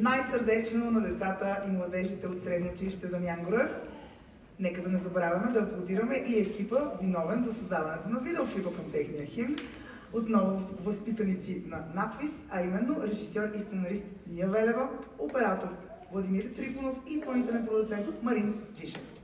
Най-сърдечно на децата и младежите от Средно училище Дамян Груев. Нека да не забравяме да аплодираме и екипа, виновен за създаването на видеоклипа към техния химн. Отново възпитаници на надвис, а именно режисьор и сценарист Мия Велева, оператор Владимир Трифонов и изпълнителен продуцент Марин Джишев.